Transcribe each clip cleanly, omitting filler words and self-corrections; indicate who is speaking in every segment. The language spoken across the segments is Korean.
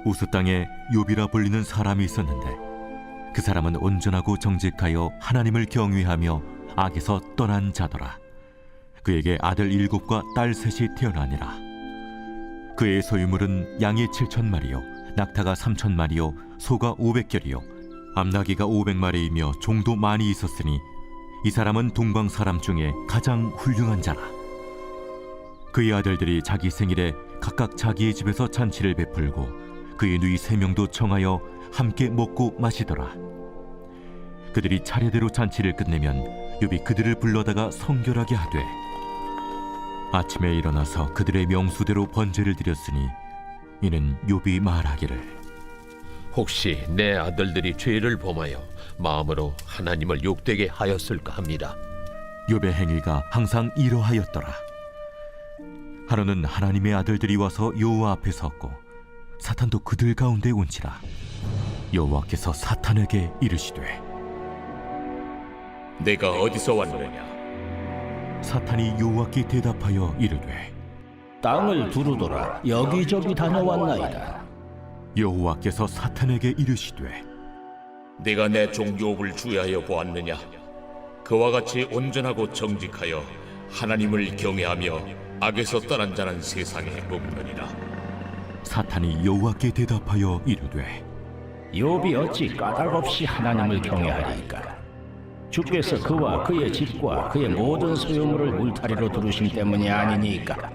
Speaker 1: 우스 땅에 욥이라 불리는 사람이 있었는데 그 사람은 온전하고 정직하여 하나님을 경외하며 악에서 떠난 자더라. 그에게 아들 7과 딸 3이 태어나니라. 그의 소유물은 양이 7,000마리요 낙타가 3,000마리요 소가 500결이요 암나귀가 500마리이며 종도 많이 있었으니 이 사람은 동방 사람 중에 가장 훌륭한 자라. 그의 아들들이 자기 생일에 각각 자기의 집에서 잔치를 베풀고 그의 누이 3명도 청하여 함께 먹고 마시더라. 그들이 차례대로 잔치를 끝내면 욥이 그들을 불러다가 성결하게 하되 아침에 일어나서 그들의 명수대로 번제를 드렸으니 이는 욥이 말하기를
Speaker 2: 혹시 내 아들들이 죄를 범하여 마음으로 하나님을 욕되게 하였을까 합니다.
Speaker 1: 욥의 행위가 항상 이러하였더라. 하루는 하나님의 아들들이 와서 여호와 앞에 섰고 사탄도 그들 가운데 온지라. 여호와께서 사탄에게 이르시되
Speaker 3: 내가 어디서 왔느냐?
Speaker 1: 사탄이 여호와께 대답하여 이르되
Speaker 4: 땅을 두루돌아 여기저기 다녀왔나이다.
Speaker 1: 여호와께서 사탄에게 이르시되
Speaker 3: 내가 내 종 욥을 주의하여 보았느냐? 그와 같이 온전하고 정직하여 하나님을 경외하며 악에서 떠난 자는 세상에 없느니라.
Speaker 1: 사탄이 여호와께 대답하여 이르되
Speaker 4: 욥이 어찌 까닭없이 하나님을 경외하리이까? 주께서 그와 그의 집과 그의 모든 소유물을 울타리로 두르심 때문이 아니니까.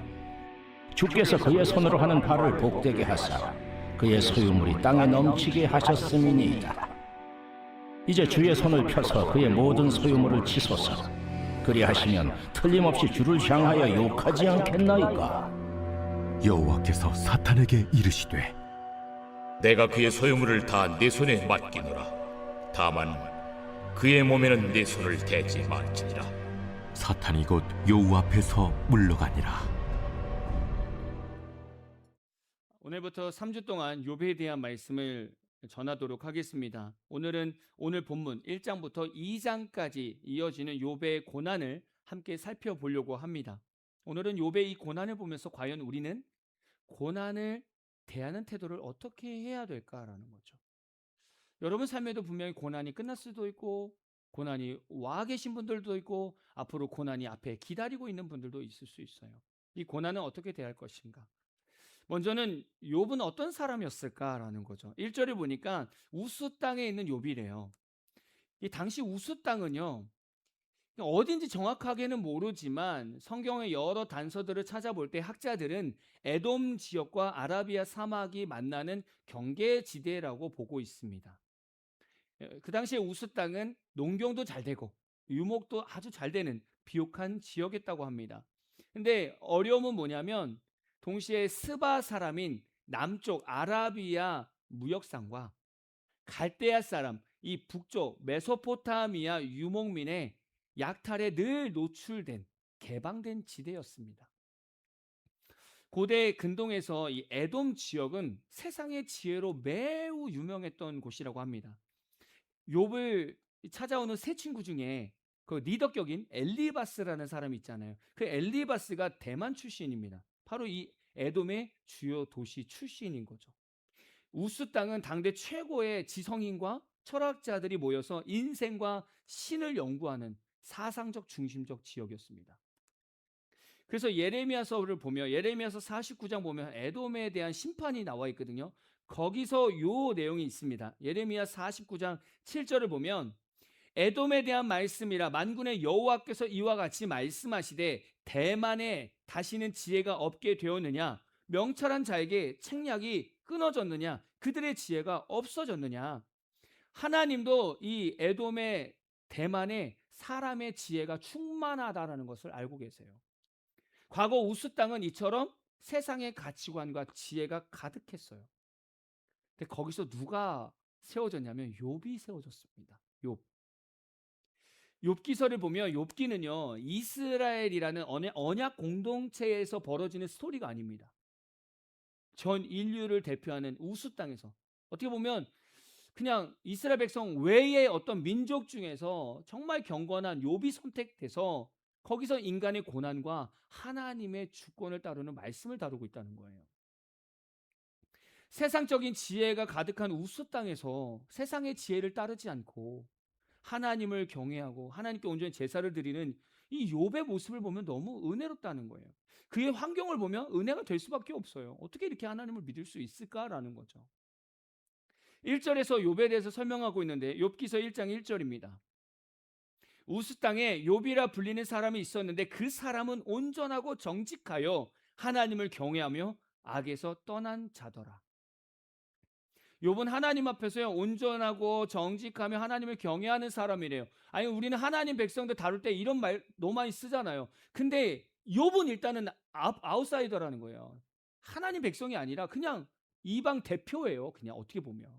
Speaker 4: 주께서 그의 손으로 하는 바를 복되게 하사 그의 소유물이 땅에 넘치게 하셨음이니이다. 이제 주의 손을 펴서 그의 모든 소유물을 치소서. 그리하시면 틀림없이 주를 향하여 욕하지 않겠나이까?
Speaker 1: 여호와께서 사탄에게 이르시되
Speaker 3: 내가 그의 소유물을 다 내 손에 맡기노라. 다만 그의 몸에는 내 손을 대지 말지니라.
Speaker 1: 사탄이 곧 여호와 앞에서 물러가니라.
Speaker 5: 오늘부터 3주 동안 욥에 대한 말씀을 전하도록 하겠습니다. 오늘은 오늘 본문 1장부터 2장까지 이어지는 욥의 고난을 함께 살펴보려고 합니다. 오늘은 욥의 이 고난을 보면서 과연 우리는 고난을 대하는 태도를 어떻게 해야 될까라는 거죠. 여러분 삶에도 분명히 고난이 끝날 수도 있고 고난이 와 계신 분들도 있고 앞으로 고난이 앞에 기다리고 있는 분들도 있을 수 있어요. 이 고난은 어떻게 대할 것인가? 먼저는 욥은 어떤 사람이었을까라는 거죠. 1절에 보니까 우스 땅에 있는 욥이래요. 이 당시 우스 땅은요, 어딘지 정확하게는 모르지만 성경의 여러 단서들을 찾아볼 때 학자들은 에돔 지역과 아라비아 사막이 만나는 경계지대라고 보고 있습니다. 그 당시에 우스 땅은 농경도 잘 되고 유목도 아주 잘 되는 비옥한 지역이었다고 합니다. 근데 어려움은 뭐냐면 동시에 스바 사람인 남쪽 아라비아 무역상과 갈대아 사람, 이 북쪽 메소포타미아 유목민의 약탈에 늘 노출된 개방된 지대였습니다. 고대 근동에서 이 에돔 지역은 세상의 지혜로 매우 유명했던 곳이라고 합니다. 욥을 찾아오는 세 친구 중에 그 리더격인 엘리바스라는 사람이 있잖아요. 그 엘리바스가 대만 출신입니다. 바로 이 에돔의 주요 도시 출신인 거죠. 우스 땅은 당대 최고의 지성인과 철학자들이 모여서 인생과 신을 연구하는 사상적 중심적 지역이었습니다. 그래서 예레미야서를 보면 예레미야서 49장 보면 에돔에 대한 심판이 나와 있거든요. 거기서 요 내용이 있습니다. 예레미야 49장 7절을 보면 에돔에 대한 말씀이라 만군의 여호와께서 이와 같이 말씀하시되 대만에 다시는 지혜가 없게 되었느냐? 명철한 자에게 책략이 끊어졌느냐? 그들의 지혜가 없어졌느냐? 하나님도 이 에돔의 대만에 사람의 지혜가 충만하다라는 것을 알고 계세요. 과거 우스 땅은 이처럼 세상의 가치관과 지혜가 가득했어요. 근데 거기서 누가 세워졌냐면 욥이 세워졌습니다. 욥기서를 보면 욥기는요 이스라엘이라는 언약 공동체에서 벌어지는 스토리가 아닙니다. 전 인류를 대표하는 우스 땅에서 어떻게 보면 그냥 이스라엘 백성 외의 어떤 민족 중에서 정말 경건한 욥이 선택돼서 거기서 인간의 고난과 하나님의 주권을 따르는 말씀을 다루고 있다는 거예요. 세상적인 지혜가 가득한 우스 땅에서 세상의 지혜를 따르지 않고 하나님을 경외하고 하나님께 온전히 제사를 드리는 이 욥의 모습을 보면 너무 은혜롭다는 거예요. 그의 환경을 보면 은혜가 될 수밖에 없어요. 어떻게 이렇게 하나님을 믿을 수 있을까라는 거죠. 1절에서 욥에 대해서 설명하고 있는데 욥기서 1장 1절입니다. 우스 땅에 욥이라 불리는 사람이 있었는데 그 사람은 온전하고 정직하여 하나님을 경외하며 악에서 떠난 자더라. 욥은 하나님 앞에서요 온전하고 정직하며 하나님을 경외하는 사람이래요. 아니 우리는 하나님 백성들 다룰 때 이런 말 너무 많이 쓰잖아요. 근데 욥은 일단은 아웃사이더라는 거예요. 하나님 백성이 아니라 그냥 이방 대표예요. 그냥 어떻게 보면.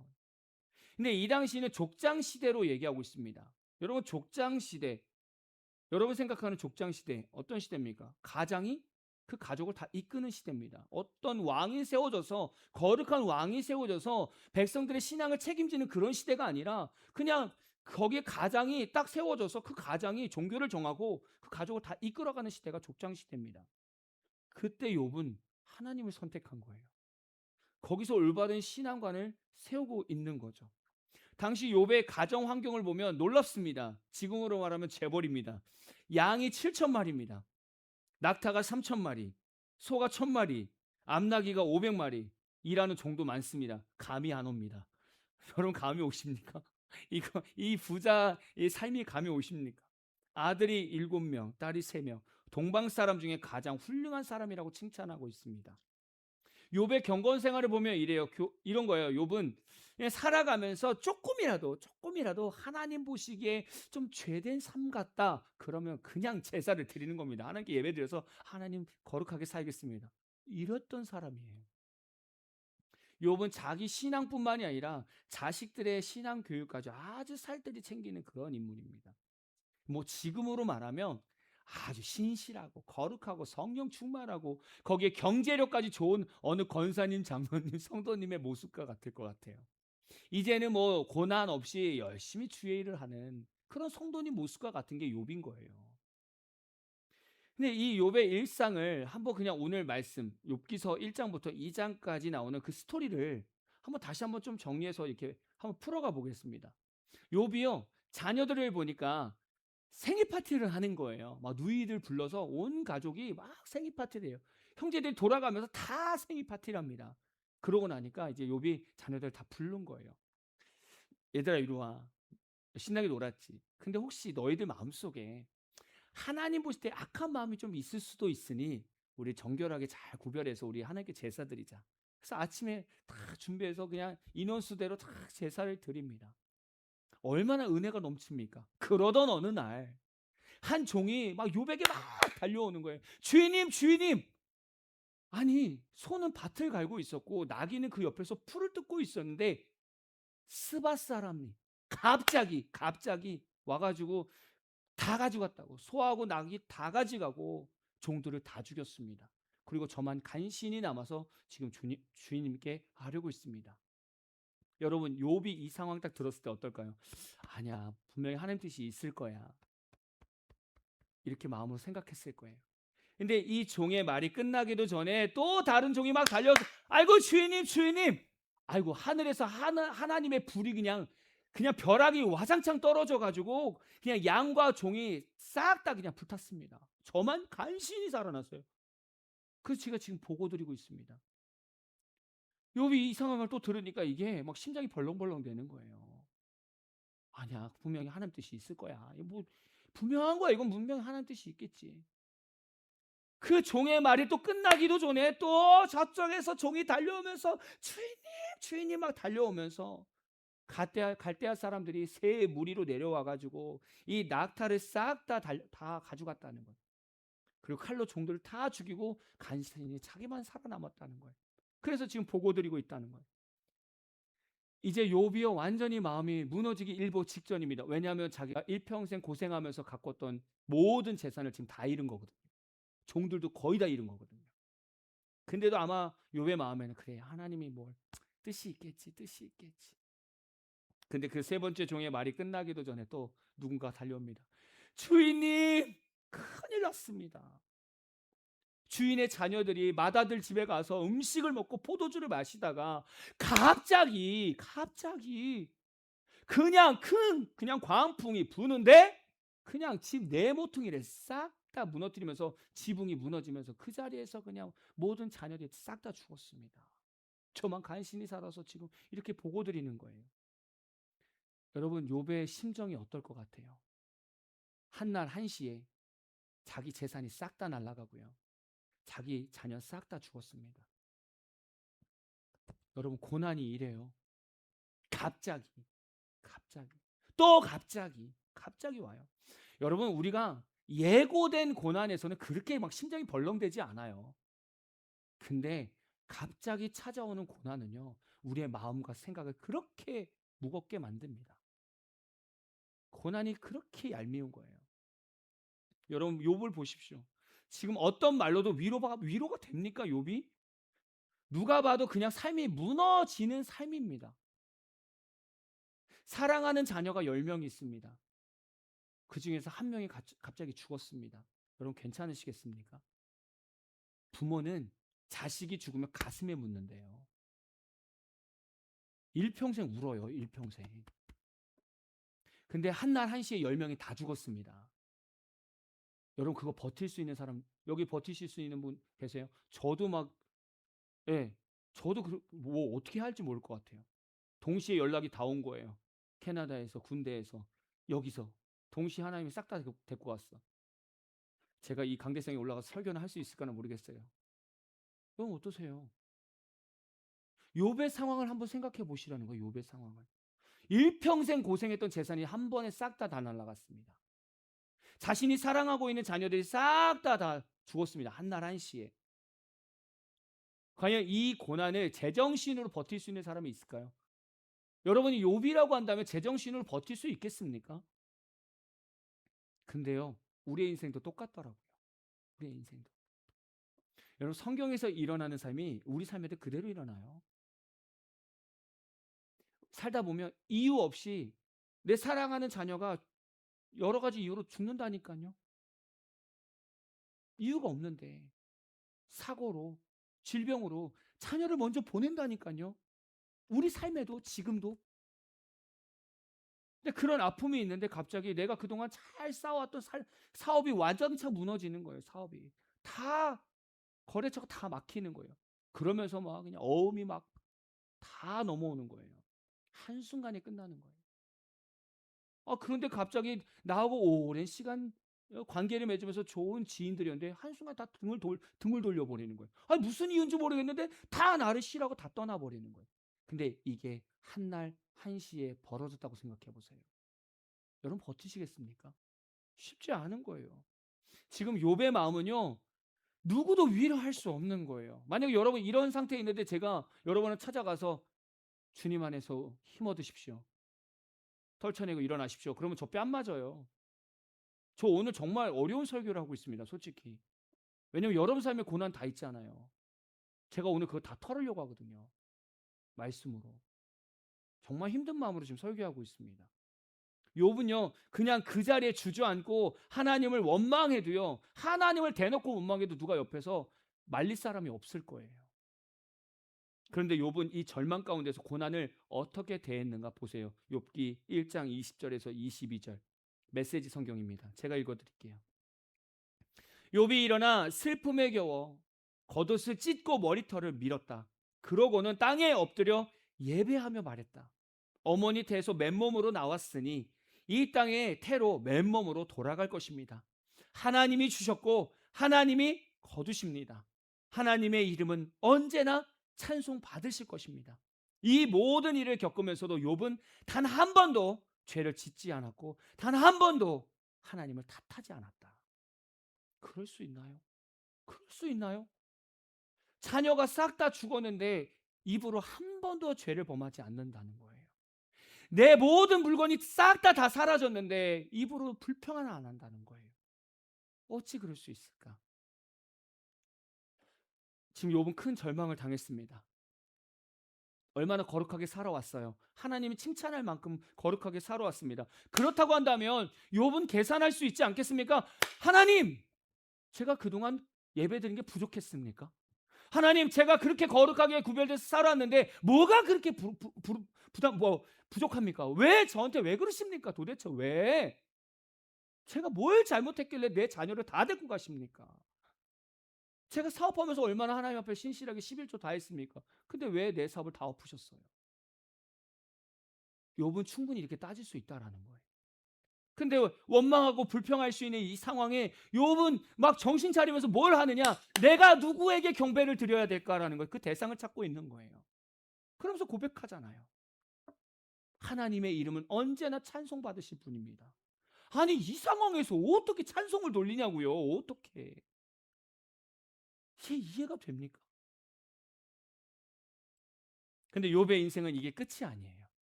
Speaker 5: 근데 이 당시는 족장 시대로 얘기하고 있습니다. 여러분 족장 시대, 여러분 생각하는 족장 시대 어떤 시대입니까? 가장이 그 가족을 다 이끄는 시대입니다. 어떤 왕이 세워져서 거룩한 왕이 세워져서 백성들의 신앙을 책임지는 그런 시대가 아니라 그냥 거기에 가장이 딱 세워져서 그 가장이 종교를 정하고 그 가족을 다 이끌어가는 시대가 족장 시대입니다. 그때 욥은 하나님을 선택한 거예요. 거기서 올바른 신앙관을 세우고 있는 거죠. 당시 욥의 가정 환경을 보면 놀랍습니다. 지금으로 말하면 재벌입니다. 양이 7,000마리입니다. 낙타가 3,000마리, 소가 1,000마리, 암나귀가 500마리, 일하는 종도 많습니다. 감이 안 옵니다. 여러분 감이 오십니까? 이 부자의 삶이 감이 오십니까? 아들이 7명, 딸이 3명, 동방 사람 중에 가장 훌륭한 사람이라고 칭찬하고 있습니다. 욥의 경건 생활을 보면 이래요. 이런 거예요. 욥은 그냥 살아가면서 조금이라도 하나님 보시기에 좀 죄된 삶 같다. 그러면 그냥 제사를 드리는 겁니다. 하나님께 예배드려서 하나님 거룩하게 살겠습니다. 이랬던 사람이에요. 욥은 자기 신앙뿐만이 아니라 자식들의 신앙 교육까지 아주 살뜰히 챙기는 그런 인물입니다. 뭐 지금으로 말하면 아주 신실하고 거룩하고 성령 충만하고 거기에 경제력까지 좋은 어느 권사님, 장로님, 성도님의 모습과 같을 것 같아요. 이제는 뭐 고난 없이 열심히 주의 일을 하는 그런 성도님 모습과 같은 게 욥인 거예요. 근데 이 욥의 일상을 한번 그냥 오늘 말씀 욥기서 1장부터 2장까지 나오는 그 스토리를 다시 한번 좀 정리해서 이렇게 한번 풀어가 보겠습니다. 욥이요 자녀들을 보니까 생일 파티를 하는 거예요. 막 누이들 불러서 온 가족이 막 생일 파티를 해요. 형제들이 돌아가면서 다 생일 파티를 합니다. 그러고 나니까 이제 욥이 자녀들 다 부른 거예요. 얘들아 이리 와. 신나게 놀았지. 근데 혹시 너희들 마음속에 하나님 보실 때 악한 마음이 좀 있을 수도 있으니 우리 정결하게 잘 구별해서 우리 하나님께 제사 드리자. 그래서 아침에 다 준비해서 그냥 인원수대로 다 제사를 드립니다. 얼마나 은혜가 넘칩니까? 그러던 어느 날 한 종이 막 욥에게 막 달려오는 거예요. 주인님, 주인님. 아니 소는 밭을 갈고 있었고 나귀는 그 옆에서 풀을 뜯고 있었는데 스밧 사람이 갑자기 와가지고 다 가져갔다고. 소하고 나귀 다 가져가고 종들을 다 죽였습니다. 그리고 저만 간신히 남아서 지금 주인님께 하려고 있습니다. 여러분 욥이 이 상황 딱 들었을 때 어떨까요? 아니야 분명히 하나님 뜻이 있을 거야. 이렇게 마음으로 생각했을 거예요. 근데 이 종의 말이 끝나기도 전에 또 다른 종이 막 달려서 아이고 주인님 주인님 아이고 하늘에서 하나님의 불이 그냥 벼락이 와장창 떨어져 가지고 그냥 양과 종이 싹 다 그냥 불탔습니다. 저만 간신히 살아났어요. 그래서 제가 지금 보고 드리고 있습니다. 욥이 이 상황을 또 들으니까 이게 막 심장이 벌렁벌렁 되는 거예요. 아니야 분명히 하나님 뜻이 있을 거야. 뭐 분명한 거야. 이건 분명히 하나님 뜻이 있겠지. 그 종의 말이 또 끝나기도 전에 또 저쪽에서 종이 달려오면서 주인님 막 달려오면서 갈대아 사람들이 새 무리로 내려와 가지고 이 낙타를 싹 다 가져갔다는 거예요. 그리고 칼로 종들을 다 죽이고 간신히 자기만 살아남았다는 거예요. 그래서 지금 보고 드리고 있다는 거예요. 이제 욥이요 완전히 마음이 무너지기 일보 직전입니다. 왜냐하면 자기가 일평생 고생하면서 가꿨던 모든 재산을 지금 다 잃은 거거든요. 종들도 거의 다 잃은 거거든요. 근데도 아마 욥의 마음에는 그래 하나님이 뭘 뜻이 있겠지. 근데 그 세 번째 종의 말이 끝나기도 전에 또 누군가 달려옵니다. 주인님 큰일 났습니다. 주인의 자녀들이 맏아들 집에 가서 음식을 먹고 포도주를 마시다가 갑자기 그냥 광풍이 부는데 그냥 집 네 모퉁이를 싹 다 무너뜨리면서 지붕이 무너지면서 그 자리에서 그냥 모든 자녀들이 싹 다 죽었습니다. 저만 간신히 살아서 지금 이렇게 보고 드리는 거예요. 여러분, 욥의 심정이 어떨 것 같아요? 한날 한시에 자기 재산이 싹 다 날아가고요. 자기 자녀 싹 다 죽었습니다. 여러분, 고난이 이래요. 갑자기 또 갑자기 와요. 여러분, 우리가 예고된 고난에서는 그렇게 막 심장이 벌렁대지 않아요. 근데 갑자기 찾아오는 고난은요, 우리의 마음과 생각을 그렇게 무겁게 만듭니다. 고난이 그렇게 얄미운 거예요. 여러분, 욥을 보십시오. 지금 어떤 말로도 위로가 됩니까, 욥이? 누가 봐도 그냥 삶이 무너지는 삶입니다. 사랑하는 자녀가 10명이 있습니다. 그 중에서 한 명이 갑자기 죽었습니다. 여러분, 괜찮으시겠습니까? 부모는 자식이 죽으면 가슴에 묻는데요. 일평생 울어요, 일평생. 근데 한날 한시에 10명이 다 죽었습니다. 여러분, 그거 버틸 수 있는 사람, 여기 버티실 수 있는 분 계세요? 저도 저도 뭐 어떻게 할지 모를 것 같아요. 동시에 연락이 다 온 거예요. 캐나다에서, 군대에서, 여기서 동시에 하나님이 싹 다 데리고 왔어. 제가 이 강대상에 올라가서 설교는 할 수 있을까는 모르겠어요. 그럼 어떠세요? 욥의 상황을 한번 생각해 보시라는 거예요. 욥의 상황을. 일평생 고생했던 재산이 한 번에 싹 다 날아갔습니다. 자신이 사랑하고 있는 자녀들이 싹 다 죽었습니다. 한날 한시에. 과연 이 고난을 제정신으로 버틸 수 있는 사람이 있을까요? 여러분이 욥이라고 한다면 제정신으로 버틸 수 있겠습니까? 근데요, 우리의 인생도 똑같더라고요. 우리의 인생도. 여러분, 성경에서 일어나는 삶이 우리 삶에도 그대로 일어나요. 살다 보면 이유 없이 내 사랑하는 자녀가 여러 가지 이유로 죽는다니까요. 이유가 없는데 사고로, 질병으로 자녀를 먼저 보낸다니까요. 우리 삶에도 지금도. 근데 그런 아픔이 있는데 갑자기 내가 그동안 잘 쌓아왔던 사업이 완전차 무너지는 거예요. 사업이 다, 거래처가 다 막히는 거예요. 그러면서 막 그냥 어음이 막 다 넘어오는 거예요. 한순간에 끝나는 거예요. 그런데 갑자기 나하고 오랜 시간 관계를 맺으면서 좋은 지인들이었는데 한순간 다 등을 돌려버리는 거예요. 아니, 무슨 이유인지 모르겠는데 다 나를 싫어하고 다 떠나버리는 거예요. 근데 이게 한날 한시에 벌어졌다고 생각해 보세요. 여러분, 버티시겠습니까? 쉽지 않은 거예요. 지금 욥의 마음은요, 누구도 위로할 수 없는 거예요. 만약 여러분 이런 상태에 있는데 제가 여러분을 찾아가서 주님 안에서 힘 얻으십시오, 털쳐내고 일어나십시오, 그러면 저 뺨 맞아요. 저 오늘 정말 어려운 설교를 하고 있습니다, 솔직히. 왜냐면 여러분 삶에 고난 다 있잖아요. 제가 오늘 그거 다 털으려고 하거든요, 말씀으로. 정말 힘든 마음으로 지금 설교하고 있습니다. 욥은요, 그냥 그 자리에 주저앉고 하나님을 원망해도요, 하나님을 대놓고 원망해도 누가 옆에서 말릴 사람이 없을 거예요. 그런데 욥은 이 절망 가운데서 고난을 어떻게 대했는가 보세요. 욥기 1장 20절에서 22절 메시지 성경입니다. 제가 읽어드릴게요. 욥이 일어나 슬픔에 겨워 겉옷을 찢고 머리털을 밀었다. 그러고는 땅에 엎드려 예배하며 말했다. 어머니 태에서 맨몸으로 나왔으니 이 땅의 태로 맨몸으로 돌아갈 것입니다. 하나님이 주셨고 하나님이 거두십니다. 하나님의 이름은 언제나 찬송 받으실 것입니다. 이 모든 일을 겪으면서도 욥은 단 한 번도 죄를 짓지 않았고 단 한 번도 하나님을 탓하지 않았다. 그럴 수 있나요? 그럴 수 있나요? 자녀가 싹 다 죽었는데 입으로 한 번도 죄를 범하지 않는다는 거예요. 내 모든 물건이 싹 다 사라졌는데 입으로 불평 하나 안 한다는 거예요. 어찌 그럴 수 있을까? 지금 욥은 큰 절망을 당했습니다. 얼마나 거룩하게 살아왔어요. 하나님이 칭찬할 만큼 거룩하게 살아왔습니다. 그렇다고 한다면 욥은 계산할 수 있지 않겠습니까? 하나님, 제가 그동안 예배드린 게 부족했습니까? 하나님, 제가 그렇게 거룩하게 구별돼서 살았는데 뭐가 그렇게 부족합니까? 왜 저한테 왜 그러십니까? 도대체 왜? 제가 뭘 잘못했길래 내 자녀를 다 데리고 가십니까? 제가 사업하면서 얼마나 하나님 앞에 신실하게 11조 다 했습니까? 근데 왜 내 사업을 다 엎으셨어요? 욥은 충분히 이렇게 따질 수 있다라는 거예요. 근데 원망하고 불평할 수 있는 이 상황에 욥은 막 정신 차리면서 뭘 하느냐? 내가 누구에게 경배를 드려야 될까라는 거예요. 그 대상을 찾고 있는 거예요. 그러면서 고백하잖아요. 하나님의 이름은 언제나 찬송받으실 분입니다. 아니, 이 상황에서 어떻게 찬송을 돌리냐고요? 어떻게? 이게 이해가 됩니까? 근데 욥의 인생은 이게 끝이 아니에요.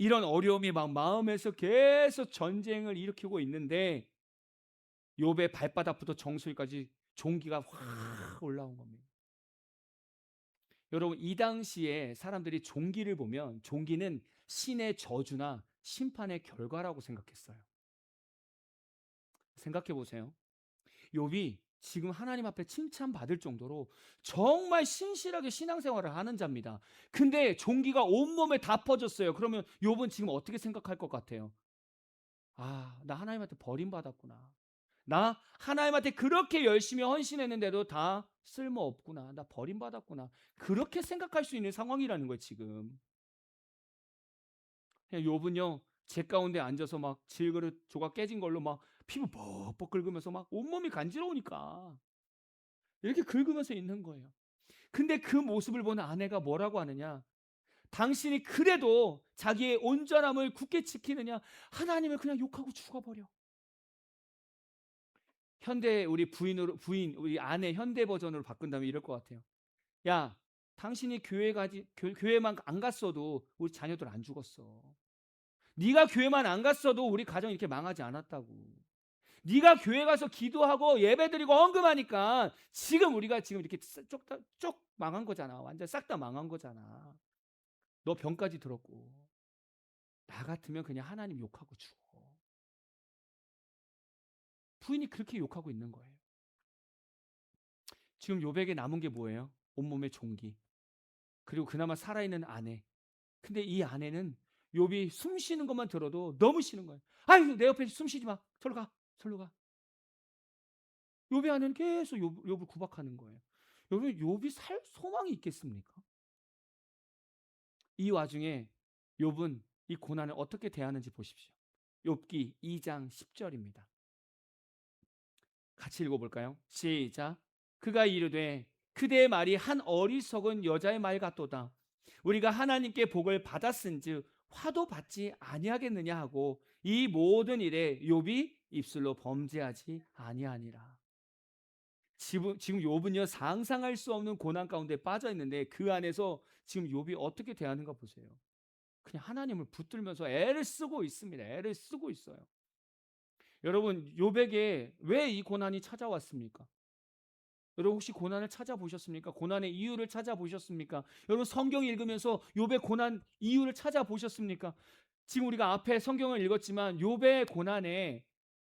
Speaker 5: 이런 어려움이 막 마음에서 계속 전쟁을 일으키고 있는데 욥의 발바닥부터 정수리까지 종기가 확 올라온 겁니다. 여러분, 이 당시에 사람들이 종기를 보면 종기는 신의 저주나 심판의 결과라고 생각했어요. 생각해 보세요. 욥이 지금 하나님 앞에 칭찬받을 정도로 정말 신실하게 신앙생활을 하는 자입니다. 근데 종기가 온몸에 다 퍼졌어요. 그러면 욥은 지금 어떻게 생각할 것 같아요? 아, 나 하나님한테 버림받았구나. 나 하나님한테 그렇게 열심히 헌신했는데도 다 쓸모없구나. 나 버림받았구나. 그렇게 생각할 수 있는 상황이라는 거예요, 지금. 욥은요, 제 가운데 앉아서 막 질그릇 조각 깨진 걸로 막 피부 뻑뻑 긁으면서 막 온몸이 간지러우니까 이렇게 긁으면서 있는 거예요. 근데 그 모습을 보는 아내가 뭐라고 하느냐? 당신이 그래도 자기의 온전함을 굳게 지키느냐? 하나님을 그냥 욕하고 죽어버려. 현대 우리 부인 우리 아내 현대 버전으로 바꾼다면 이럴 것 같아요. 야, 당신이 교회만 안 갔어도 우리 자녀들 안 죽었어. 네가 교회만 안 갔어도 우리 가정 이렇게 망하지 않았다고. 네가 교회 가서 기도하고 예배드리고 헌금하니까 지금 우리가 지금 이렇게 쪽 망한 거잖아. 완전 싹 다 망한 거잖아. 너 병까지 들었고. 나 같으면 그냥 하나님 욕하고 죽어. 부인이 그렇게 욕하고 있는 거예요. 지금 욥에게 남은 게 뭐예요? 온몸의 종기. 그리고 그나마 살아있는 아내. 근데 이 아내는 욥이 숨 쉬는 것만 들어도 너무 싫은 거예요. 아유, 내 옆에 숨 쉬지 마. 절로 가. 절로 가. 욥의 아내는 계속 욥을 구박하는 거예요. 욥이 살 소망이 있겠습니까? 이 와중에 욥은 이 고난을 어떻게 대하는지 보십시오. 욥기 2장 10절입니다. 같이 읽어볼까요? 시작. 그가 이르되 그대의 말이 한 어리석은 여자의 말 같도다. 우리가 하나님께 복을 받았은즉 화도 받지 아니하겠느냐 하고 이 모든 일에 욥이 입술로 범죄하지 아니하니라. 지금 욥은요, 상상할 수 없는 고난 가운데 빠져 있는데 그 안에서 지금 욥이 어떻게 대하는가 보세요. 그냥 하나님을 붙들면서 애를 쓰고 있습니다. 애를 쓰고 있어요. 여러분, 욥에게 왜 이 고난이 찾아왔습니까? 여러분, 혹시 고난을 찾아보셨습니까? 고난의 이유를 찾아보셨습니까? 여러분, 성경 읽으면서 욥의 고난 이유를 찾아보셨습니까? 지금 우리가 앞에 성경을 읽었지만 욥의 고난에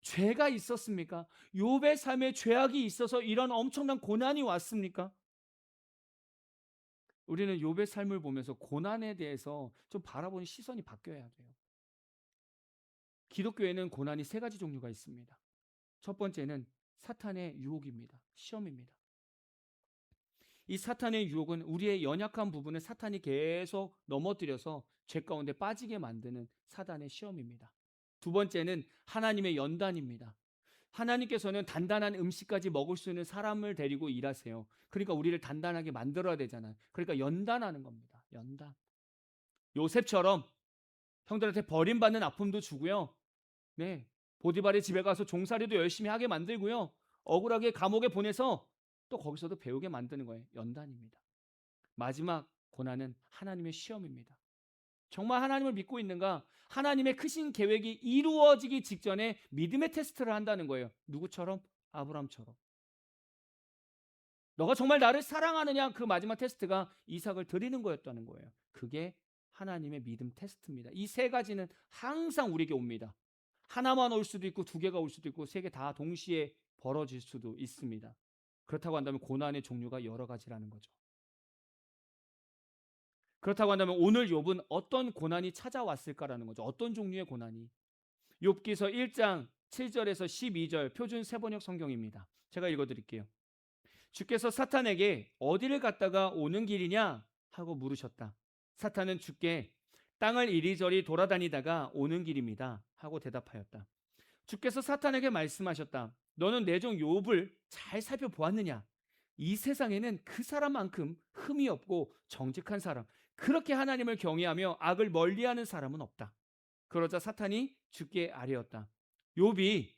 Speaker 5: 죄가 있었습니까? 욥의 삶에 죄악이 있어서 이런 엄청난 고난이 왔습니까? 우리는 욥의 삶을 보면서 고난에 대해서 좀 바라보는 시선이 바뀌어야 돼요. 기독교에는 고난이 세 가지 종류가 있습니다. 첫 번째는 사탄의 유혹입니다. 시험입니다. 이 사탄의 유혹은 우리의 연약한 부분을 사탄이 계속 넘어뜨려서 죄 가운데 빠지게 만드는 사단의 시험입니다. 두 번째는 하나님의 연단입니다. 하나님께서는 단단한 음식까지 먹을 수 있는 사람을 데리고 일하세요. 그러니까 우리를 단단하게 만들어야 되잖아요. 그러니까 연단하는 겁니다. 연단. 요셉처럼 형들한테 버림받는 아픔도 주고요. 네, 보디발의 집에 가서 종살이도 열심히 하게 만들고요. 억울하게 감옥에 보내서 또 거기서도 배우게 만드는 거예요. 연단입니다. 마지막 고난은 하나님의 시험입니다. 정말 하나님을 믿고 있는가? 하나님의 크신 계획이 이루어지기 직전에 믿음의 테스트를 한다는 거예요. 누구처럼? 아브라함처럼. 너가 정말 나를 사랑하느냐? 그 마지막 테스트가 이삭을 드리는 거였다는 거예요. 그게 하나님의 믿음 테스트입니다. 이 세 가지는 항상 우리에게 옵니다. 하나만 올 수도 있고 두 개가 올 수도 있고 세 개 다 동시에 벌어질 수도 있습니다. 그렇다고 한다면 고난의 종류가 여러 가지라는 거죠. 그렇다고 한다면 오늘 욥은 어떤 고난이 찾아왔을까라는 거죠. 어떤 종류의 고난이. 욥기서 1장 7절에서 12절 표준 세번역 성경입니다. 제가 읽어드릴게요. 주께서 사탄에게 어디를 갔다가 오는 길이냐 하고 물으셨다. 사탄은 주께 땅을 이리저리 돌아다니다가 오는 길입니다 하고 대답하였다. 주께서 사탄에게 말씀하셨다. 너는 내 종 욥을 잘 살펴보았느냐? 이 세상에는 그 사람만큼 흠이 없고 정직한 사람, 그렇게 하나님을 경외하며 악을 멀리하는 사람은 없다. 그러자 사탄이 주께 아뢰었다. 욥이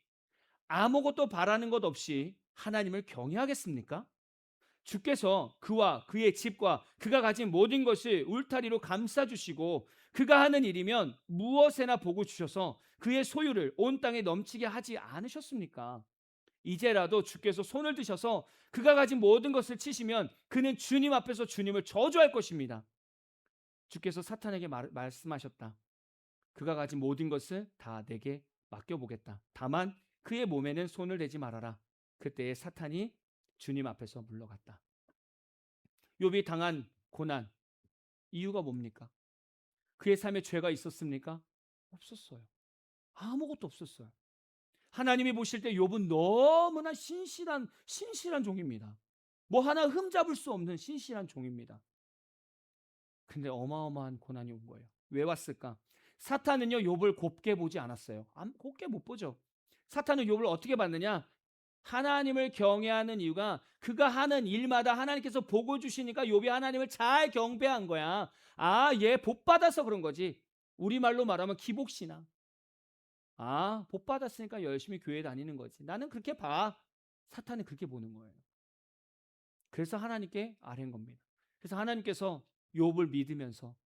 Speaker 5: 아무것도 바라는 것 없이 하나님을 경외하겠습니까? 주께서 그와 그의 집과 그가 가진 모든 것을 울타리로 감싸주시고 그가 하는 일이면 무엇에나 복을 주셔서 그의 소유를 온 땅에 넘치게 하지 않으셨습니까? 이제라도 주께서 손을 드셔서 그가 가진 모든 것을 치시면 그는 주님 앞에서 주님을 저주할 것입니다. 주께서 사탄에게 말씀하셨다. 그가 가진 모든 것을 다 내게 맡겨보겠다. 다만 그의 몸에는 손을 대지 말아라. 그때에 사탄이 주님 앞에서 물러갔다. 욥이 당한 고난, 이유가 뭡니까? 그의 삶에 죄가 있었습니까? 없었어요. 아무것도 없었어요. 하나님이 보실 때 욥은 너무나 신실한 종입니다. 뭐 하나 흠잡을 수 없는 신실한 종입니다. 근데 어마어마한 고난이 온 거예요. 왜 왔을까? 사탄은요 욥을 곱게 보지 않았어요. 곱게 못 보죠. 사탄은 욥을 어떻게 봤느냐? 하나님을 경외하는 이유가 그가 하는 일마다 하나님께서 복을 주시니까 욥이 하나님을 잘 경배한 거야. 얘 복 받아서 그런 거지. 우리말로 말하면 기복신앙. 복 받았으니까 열심히 교회 다니는 거지. 나는 그렇게 봐. 사탄은 그렇게 보는 거예요. 그래서 하나님께 아뢰는 겁니다. 그래서 하나님께서 욥을 믿으면서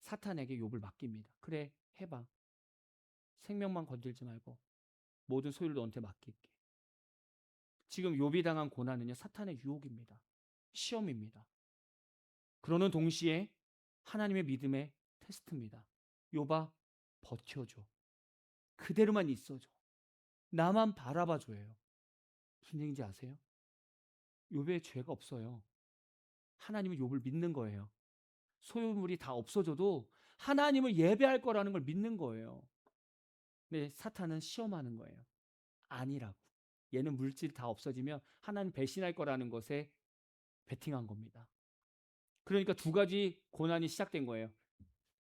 Speaker 5: 사탄에게 욥을 맡깁니다. 그래, 해봐. 생명만 건들지 말고 모든 소유를 너한테 맡길게. 지금 욥이 당한 고난은요 사탄의 유혹입니다. 시험입니다. 그러는 동시에 하나님의 믿음의 테스트입니다. 욥아, 버텨줘. 그대로만 있어줘. 나만 바라봐줘요. 무슨 얘기인지 아세요? 욥에 죄가 없어요. 하나님은 욥을 믿는 거예요. 소유물이 다 없어져도 하나님을 예배할 거라는 걸 믿는 거예요. 근데 사탄은 시험하는 거예요. 아니라고. 얘는 물질이 다 없어지면 하나님 배신할 거라는 것에 베팅한 겁니다. 그러니까 두 가지 고난이 시작된 거예요.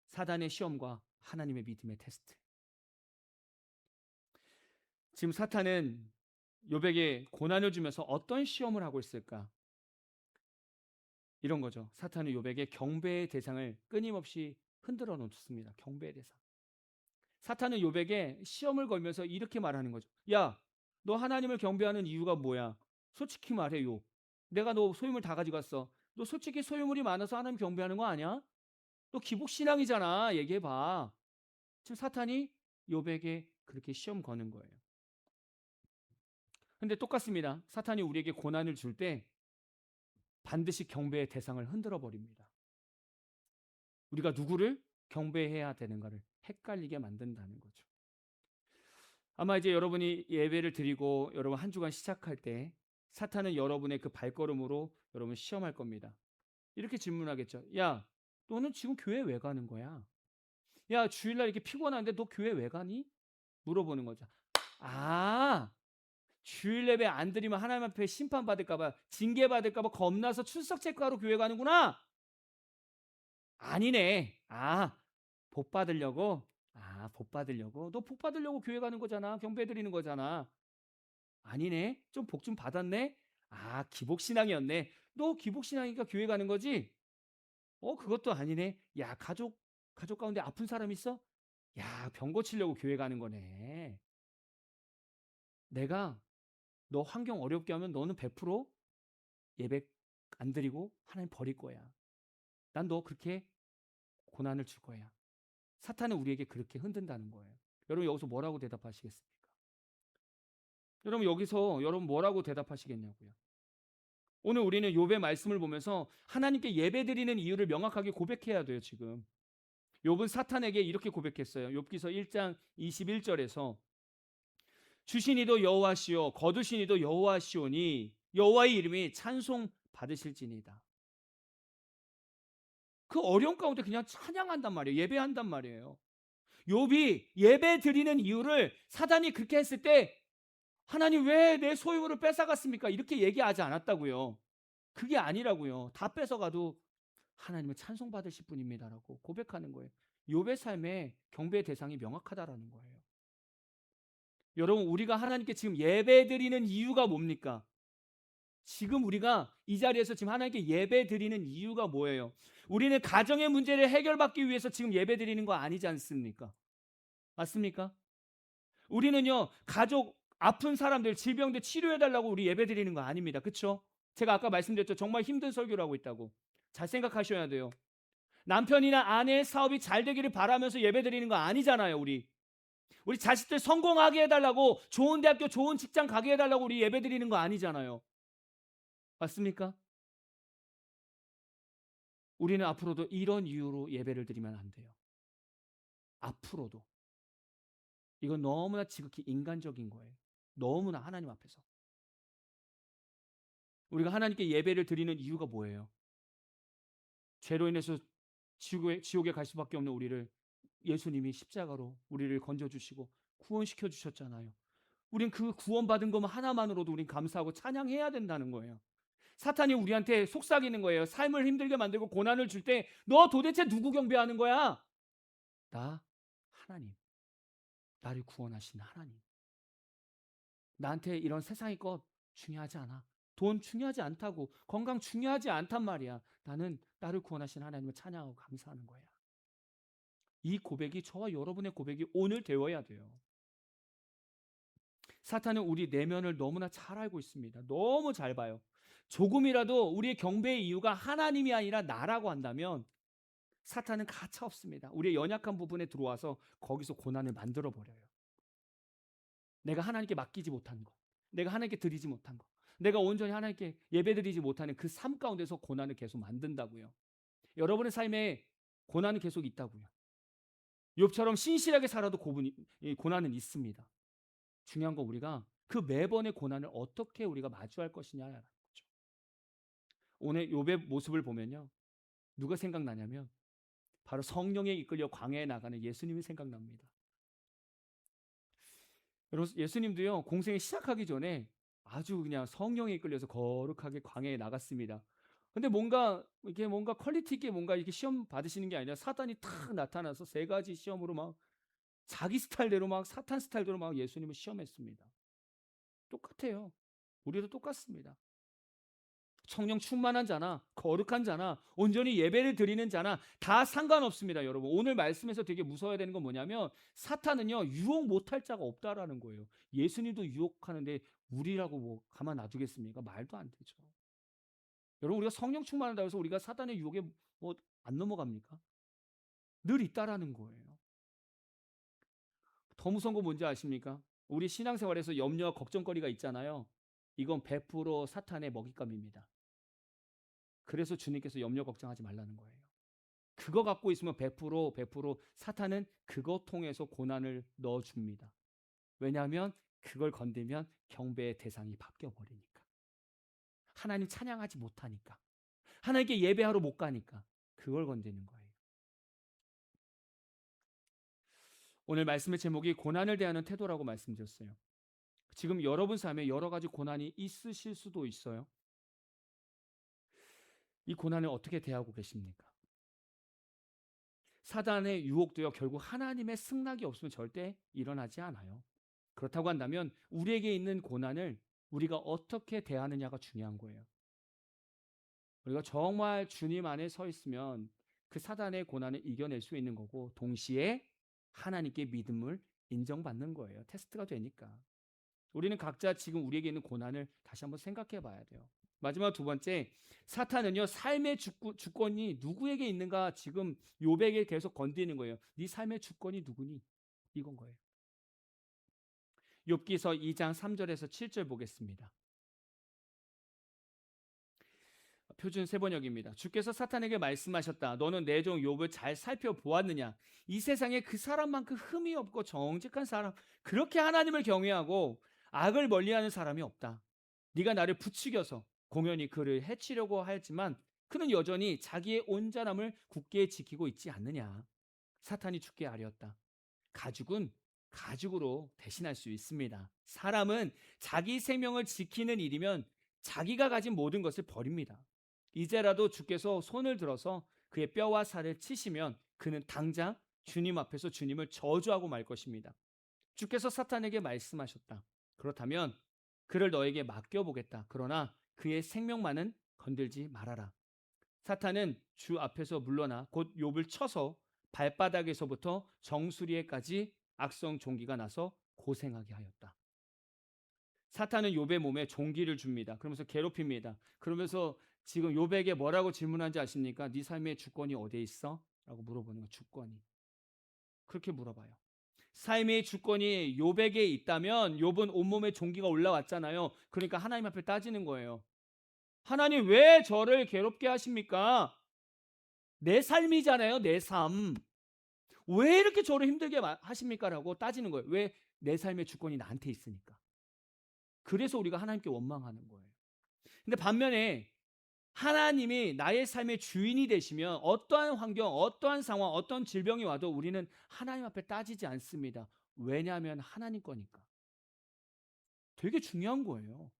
Speaker 5: 사단의 시험과 하나님의 믿음의 테스트. 지금 사탄은 욥에게 고난을 주면서 어떤 시험을 하고 있을까? 이런 거죠. 사탄은 욥에게 경배의 대상을 끊임없이 흔들어 놓습니다. 경배의 대상. 사탄은 욥에게 시험을 걸면서 이렇게 말하는 거죠. 야, 너 하나님을 경배하는 이유가 뭐야? 솔직히 말해, 욥. 내가 너 소유물 다 가져갔어. 너 솔직히 소유물이 많아서 하나님 경배하는 거 아니야? 너 기복신앙이잖아. 얘기해봐. 지금 사탄이 욥에게 그렇게 시험 거는 거예요. 근데 똑같습니다. 사탄이 우리에게 고난을 줄 때 반드시 경배의 대상을 흔들어 버립니다. 우리가 누구를 경배해야 되는가를 헷갈리게 만든다는 거죠. 아마 이제 여러분이 예배를 드리고 여러분 한 주간 시작할 때 사탄은 여러분의 그 발걸음으로 여러분 시험할 겁니다. 이렇게 질문하겠죠. 야, 너는 지금 교회 왜 가는 거야? 야, 주일날 이렇게 피곤한데 너 교회 왜 가니? 물어보는 거죠. 주일 예배 안 드리면 하나님 앞에 심판받을까봐, 징계받을까봐 겁나서 출석 체크하러 교회 가는구나. 아니네. 복 받으려고? 복 받으려고? 너 복 받으려고 교회 가는 거잖아. 경배 드리는 거잖아. 아니네. 좀 복 좀 받았네. 기복신앙이었네. 너 기복신앙이니까 교회 가는 거지? 그것도 아니네. 야, 가족 가운데 아픈 사람 있어? 야, 병 고치려고 교회 가는 거네. 내가 너 환경 어렵게 하면 너는 100% 예배 안 드리고 하나님 버릴 거야. 난 너 그렇게 고난을 줄 거야. 사탄은 우리에게 그렇게 흔든다는 거예요. 여러분 여기서 뭐라고 대답하시겠습니까? 여러분 여기서 여러분 뭐라고 대답하시겠냐고요. 오늘 우리는 욥의 말씀을 보면서 하나님께 예배드리는 이유를 명확하게 고백해야 돼요. 지금 욥은 사탄에게 이렇게 고백했어요. 욥기서 1장 21절에서 주신 이도 여호와시오 거두신 이도 여호와시오니 여호와의 이름이 찬송 받으실지니이다. 그 어려운 가운데 그냥 찬양한단 말이에요. 예배한단 말이에요. 욥이 예배 드리는 이유를 사단이 그렇게 했을 때 하나님 왜 내 소유를 뺏어갔습니까? 이렇게 얘기하지 않았다고요. 그게 아니라고요. 다 뺏어가도 하나님은 찬송받으실 분입니다라고 고백하는 거예요. 욥의 삶에 경배의 대상이 명확하다라는 거예요. 여러분, 우리가 하나님께 지금 예배드리는 이유가 뭡니까? 지금 우리가 이 자리에서 지금 하나님께 예배드리는 이유가 뭐예요? 우리는 가정의 문제를 해결받기 위해서 지금 예배드리는 거 아니지 않습니까? 맞습니까? 우리는요, 가족 아픈 사람들 질병들 치료해달라고 우리 예배드리는 거 아닙니다. 그렇죠? 제가 아까 말씀드렸죠. 정말 힘든 설교를 하고 있다고. 잘 생각하셔야 돼요. 남편이나 아내의 사업이 잘 되기를 바라면서 예배드리는 거 아니잖아요. 우리 자식들 성공하게 해달라고, 좋은 대학교 좋은 직장 가게 해달라고 우리 예배드리는 거 아니잖아요. 맞습니까? 우리는 앞으로도 이런 이유로 예배를 드리면 안 돼요. 앞으로도. 이건 너무나 지극히 인간적인 거예요. 너무나 하나님 앞에서. 우리가 하나님께 예배를 드리는 이유가 뭐예요? 죄로 인해서 지옥에 갈 수밖에 없는 우리를 예수님이 십자가로 우리를 건져주시고 구원시켜 주셨잖아요. 우린 그 구원받은 것 하나만으로도 우린 감사하고 찬양해야 된다는 거예요. 사탄이 우리한테 속삭이는 거예요. 삶을 힘들게 만들고 고난을 줄 때 너 도대체 누구 경배하는 거야? 나 하나님. 나를 구원하신 하나님. 나한테 이런 세상의 것 중요하지 않아. 돈 중요하지 않다고. 건강 중요하지 않단 말이야. 나는 나를 구원하신 하나님을 찬양하고 감사하는 거야. 이 고백이 저와 여러분의 고백이 오늘 되어야 돼요. 사탄은 우리 내면을 너무나 잘 알고 있습니다. 너무 잘 봐요. 조금이라도 우리의 경배의 이유가 하나님이 아니라 나라고 한다면 사탄은 가차 없습니다. 우리의 연약한 부분에 들어와서 거기서 고난을 만들어 버려요. 내가 하나님께 맡기지 못한 것, 내가 하나님께 드리지 못한 것, 내가 온전히 하나님께 예배드리지 못하는 그 삶 가운데서 고난을 계속 만든다고요. 여러분의 삶에 고난은 계속 있다고요. 욥처럼 신실하게 살아도 고난은 있습니다. 중요한 건 우리가 그 매번의 고난을 어떻게 우리가 마주할 것이냐라는 거죠. 오늘 욥의 모습을 보면요, 누가 생각나냐면 바로 성령에 이끌려 광야에 나가는 예수님이 생각납니다. 여러분, 예수님도요, 공생에 시작하기 전에 아주 그냥 성령에 이끌려서 거룩하게 광야에 나갔습니다. 근데 뭔가 퀄리티 있게 뭔가 이렇게 시험 받으시는 게 아니라 사단이 탁 나타나서 세 가지 시험으로 막 자기 스타일대로 막 사탄 스타일대로 막 예수님을 시험했습니다. 똑같아요. 우리도 똑같습니다. 성령 충만한 자나 거룩한 자나 온전히 예배를 드리는 자나 다 상관없습니다. 여러분, 오늘 말씀에서 되게 무서워야 되는 건 뭐냐면 사탄은요, 유혹 못할 자가 없다라는 거예요. 예수님도 유혹하는데 우리라고 뭐 가만 놔두겠습니까? 말도 안 되죠. 여러분, 우리가 성령 충만하다고 해서 우리가 사탄의 유혹에 뭐 안 넘어갑니까? 늘 있다라는 거예요. 더 무서운 거 뭔지 아십니까? 우리 신앙생활에서 염려와 걱정거리가 있잖아요. 이건 100% 사탄의 먹잇감입니다. 그래서 주님께서 염려 걱정하지 말라는 거예요. 그거 갖고 있으면 100% 사탄은 그거 통해서 고난을 넣어줍니다. 왜냐하면 그걸 건들면 경배의 대상이 바뀌어버리니까. 하나님 찬양하지 못하니까. 하나님께 예배하러 못 가니까. 그걸 건드는 거예요. 오늘 말씀의 제목이 고난을 대하는 태도라고 말씀드렸어요. 지금 여러분 삶에 여러 가지 고난이 있으실 수도 있어요. 이 고난을 어떻게 대하고 계십니까? 사단의 유혹도요, 결국 하나님의 승낙이 없으면 절대 일어나지 않아요. 그렇다고 한다면 우리에게 있는 고난을 우리가 어떻게 대하느냐가 중요한 거예요. 우리가 정말 주님 안에 서 있으면 그 사단의 고난을 이겨낼 수 있는 거고, 동시에 하나님께 믿음을 인정받는 거예요. 테스트가 되니까. 우리는 각자 지금 우리에게 있는 고난을 다시 한번 생각해 봐야 돼요. 마지막 두 번째, 사탄은요, 삶의 주권이 누구에게 있는가 지금 욥에게 계속 건드리는 거예요. 네 삶의 주권이 누구니? 이건 거예요. 욥기서 2장 3절에서 7절 보겠습니다. 표준 세번역입니다. 주께서 사탄에게 말씀하셨다. 너는 내 종 욥을 잘 살펴보았느냐? 이 세상에 그 사람만큼 흠이 없고 정직한 사람, 그렇게 하나님을 경외하고 악을 멀리하는 사람이 없다. 네가 나를 부추겨서 공연히 그를 해치려고 하였지만 그는 여전히 자기의 온전함을 굳게 지키고 있지 않느냐. 사탄이 죽게 하렸다. 가죽은 가죽으로 대신할 수 있습니다. 사람은 자기 생명을 지키는 일이면 자기가 가진 모든 것을 버립니다. 이제라도 주께서 손을 들어서 그의 뼈와 살을 치시면 그는 당장 주님 앞에서 주님을 저주하고 말 것입니다. 주께서 사탄에게 말씀하셨다. 그렇다면 그를 너에게 맡겨보겠다. 그러나 그의 생명만은 건들지 말아라. 사탄은 주 앞에서 물러나 곧 욥을 쳐서 발바닥에서부터 정수리에까지 악성 종기가 나서 고생하게 하였다. 사탄은 욥의 몸에 종기를 줍니다. 그러면서 괴롭힙니다. 그러면서 지금 욥에게 뭐라고 질문한지 아십니까? 네 삶의 주권이 어디에 있어? 라고 물어보는 거예요. 주권이. 그렇게 물어봐요. 삶의 주권이 욥에게 있다면 욥은 온몸에 종기가 올라왔잖아요. 그러니까 하나님 앞에 따지는 거예요. 하나님 왜 저를 괴롭게 하십니까? 내 삶이잖아요. 내 삶. 왜 이렇게 저를 힘들게 하십니까? 라고 따지는 거예요. 왜? 내 삶의 주권이 나한테 있으니까. 그래서 우리가 하나님께 원망하는 거예요. 근데 반면에 하나님이 나의 삶의 주인이 되시면 어떠한 환경, 어떠한 상황, 어떤 질병이 와도 우리는 하나님 앞에 따지지 않습니다. 왜냐하면 하나님 거니까. 되게 중요한 거예요.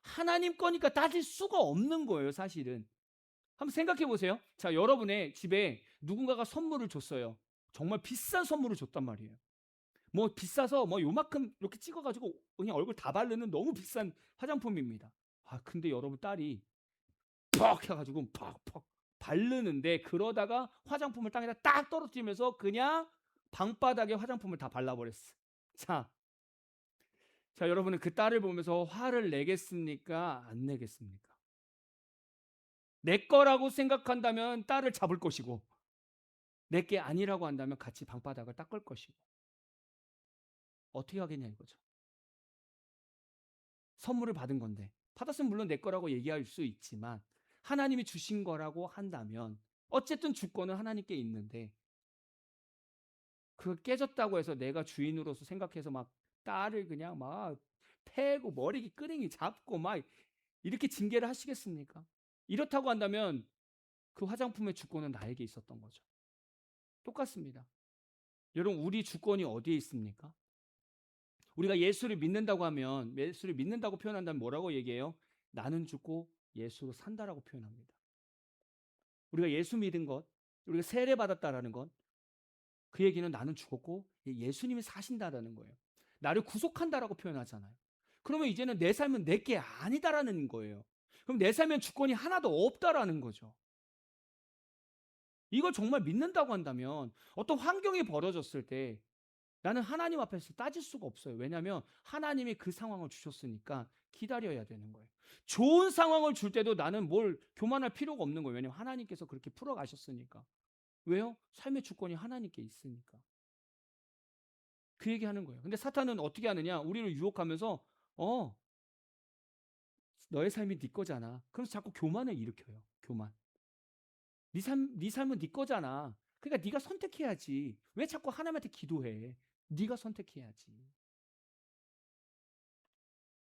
Speaker 5: 하나님 거니까 따질 수가 없는 거예요, 사실은. 한번 생각해 보세요. 자, 여러분의 집에 누군가가 선물을 줬어요. 정말 비싼 선물을 줬단 말이에요. 뭐 비싸서 뭐 요만큼 이렇게 찍어가지고 그냥 얼굴 다 바르는 너무 비싼 화장품입니다. 아, 근데 여러분 딸이 퍽 해가지고 퍽퍽 바르는데 그러다가 화장품을 땅에다 딱 떨어뜨리면서 그냥 방바닥에 화장품을 다 발라버렸어. 자, 여러분은 그 딸을 보면서 화를 내겠습니까? 안 내겠습니까? 내 거라고 생각한다면 딸을 잡을 것이고 내 게 아니라고 한다면 같이 방바닥을 닦을 것이고 어떻게 하겠냐 이거죠. 선물을 받은 건데 받았으면 물론 내 거라고 얘기할 수 있지만 하나님이 주신 거라고 한다면 어쨌든 주권은 하나님께 있는데 그거 깨졌다고 해서 내가 주인으로서 생각해서 막 딸을 그냥 막 패고 머리 끄댕이 잡고 막 이렇게 징계를 하시겠습니까? 이렇다고 한다면 그 화장품의 주권은 나에게 있었던 거죠. 똑같습니다. 여러분 우리 주권이 어디에 있습니까? 우리가 예수를 믿는다고 하면 예수를 믿는다고 표현한다면 뭐라고 얘기해요? 나는 죽고 예수로 산다라고 표현합니다. 우리가 예수 믿은 것, 우리가 세례 받았다라는 것, 그 얘기는 나는 죽었고 예수님이 사신다라는 거예요. 나를 구속한다라고 표현하잖아요. 그러면 이제는 내 삶은 내 게 아니다라는 거예요. 그럼 내 삶엔 주권이 하나도 없다라는 거죠. 이걸 정말 믿는다고 한다면 어떤 환경이 벌어졌을 때 나는 하나님 앞에서 따질 수가 없어요. 왜냐하면 하나님이 그 상황을 주셨으니까 기다려야 되는 거예요. 좋은 상황을 줄 때도 나는 뭘 교만할 필요가 없는 거예요. 왜냐하면 하나님께서 그렇게 풀어가셨으니까. 왜요? 삶의 주권이 하나님께 있으니까. 그 얘기하는 거예요. 근데 사탄은 어떻게 하느냐? 우리를 유혹하면서 너의 삶이 네 거잖아. 그래서 자꾸 교만을 일으켜요. 교만. 네 삶은 네 거잖아. 그러니까 네가 선택해야지. 왜 자꾸 하나님한테 기도해? 네가 선택해야지.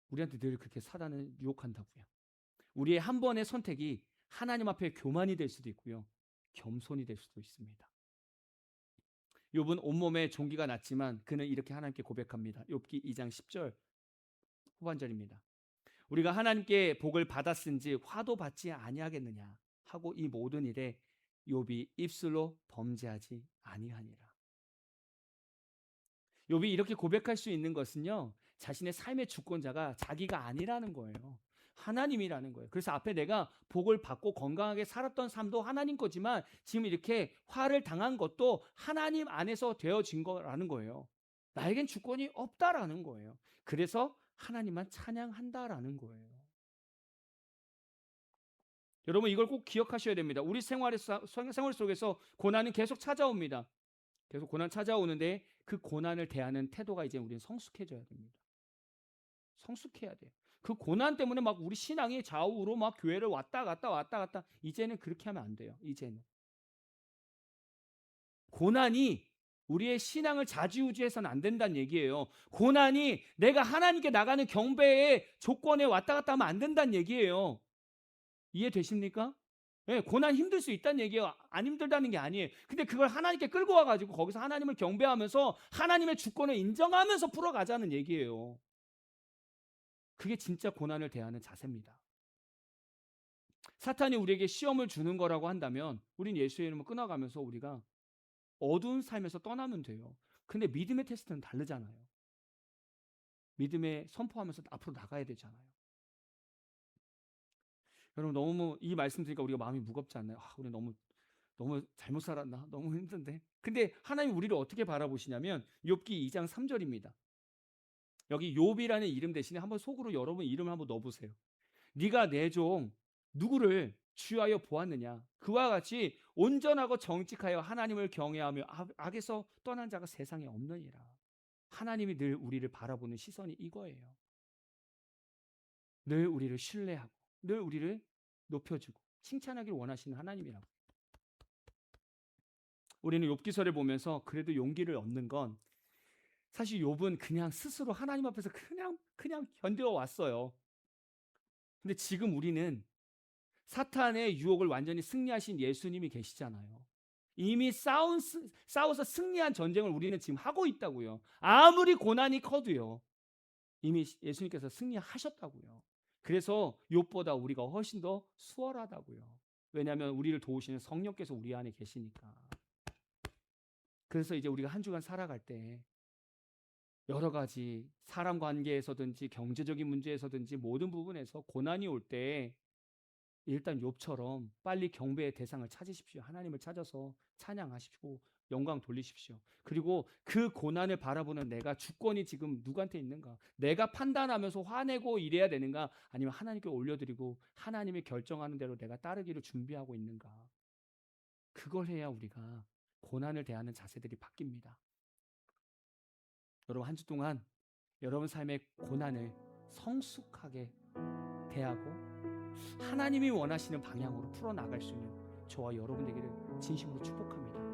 Speaker 5: 우리한테 늘 그렇게 사단은 유혹한다고요. 우리의 한 번의 선택이 하나님 앞에 교만이 될 수도 있고요. 겸손이 될 수도 있습니다. 욥은 온몸에 종기가 났지만 그는 이렇게 하나님께 고백합니다. 욥기 2장 10절 후반절입니다. 우리가 하나님께 복을 받았은지 화도 받지 아니하겠느냐 하고 이 모든 일에 욥이 입술로 범죄하지 아니하니라. 욥이 이렇게 고백할 수 있는 것은요, 자신의 삶의 주권자가 자기가 아니라는 거예요. 하나님이라는 거예요. 그래서 앞에 내가 복을 받고 건강하게 살았던 삶도 하나님 거지만 지금 이렇게 화를 당한 것도 하나님 안에서 되어진 거라는 거예요. 나에겐 주권이 없다라는 거예요. 그래서 하나님만 찬양한다라는 거예요. 여러분 이걸 꼭 기억하셔야 됩니다. 우리 생활 속에서 고난은 계속 찾아옵니다. 계속 고난 찾아오는데 그 고난을 대하는 태도가 이제 우리는 성숙해져야 됩니다. 성숙해야 돼요. 그 고난 때문에 막 우리 신앙이 좌우로 막 교회를 왔다 갔다 이제는 그렇게 하면 안 돼요. 이제는 고난이 우리의 신앙을 좌지우지해서는 안 된다는 얘기예요. 고난이 내가 하나님께 나가는 경배의 조건에 왔다 갔다 하면 안 된다는 얘기예요. 이해되십니까? 예, 고난 힘들 수 있다는 얘기예요. 안 힘들다는 게 아니에요. 근데 그걸 하나님께 끌고 와가지고 거기서 하나님을 경배하면서 하나님의 주권을 인정하면서 풀어가자는 얘기예요. 그게 진짜 고난을 대하는 자세입니다. 사탄이 우리에게 시험을 주는 거라고 한다면 우린 예수의 이름을 끊어가면서 우리가 어두운 삶에서 떠나면 돼요. 근데 믿음의 테스트는 다르잖아요. 믿음에 선포하면서 앞으로 나가야 되잖아요. 여러분, 너무 이 말씀 드리니까 우리가 마음이 무겁지 않나요? 우리 너무 잘못 살았나? 너무 힘든데. 근데 하나님 우리를 어떻게 바라보시냐면 욥기 2장 3절입니다. 여기 욥이라는 이름 대신에 한번 속으로 여러분 이름을 한번 넣어보세요. 네가 내 종 누구를 주하여 보았느냐? 그와 같이 온전하고 정직하여 하나님을 경외하며 악에서 떠난 자가 세상에 없느니라. 하나님이 늘 우리를 바라보는 시선이 이거예요. 늘 우리를 신뢰하고 늘 우리를 높여주고 칭찬하기를 원하시는 하나님이라고. 우리는 욥기서를 보면서 그래도 용기를 얻는 건 사실 욥은 그냥 스스로 하나님 앞에서 그냥 견뎌 왔어요. 근데 지금 우리는 사탄의 유혹을 완전히 승리하신 예수님이 계시잖아요. 이미 싸워서 승리한 전쟁을 우리는 지금 하고 있다고요. 아무리 고난이 커도요. 이미 예수님께서 승리하셨다고요. 그래서 욥보다 우리가 훨씬 더 수월하다고요. 왜냐하면 우리를 도우시는 성령께서 우리 안에 계시니까. 그래서 이제 우리가 한 주간 살아갈 때 여러 가지 사람 관계에서든지 경제적인 문제에서든지 모든 부분에서 고난이 올 때 일단 욥처럼 빨리 경배의 대상을 찾으십시오. 하나님을 찾아서 찬양하십시오. 영광 돌리십시오. 그리고 그 고난을 바라보는 내가 주권이 지금 누구한테 있는가? 내가 판단하면서 화내고 이래야 되는가? 아니면 하나님께 올려드리고 하나님이 결정하는 대로 내가 따르기를 준비하고 있는가? 그걸 해야 우리가 고난을 대하는 자세들이 바뀝니다. 여러분, 한 주 동안 여러분 삶의 고난을 성숙하게 대하고 하나님이 원하시는 방향으로 풀어나갈 수 있는 저와 여러분 되기를 진심으로 축복합니다.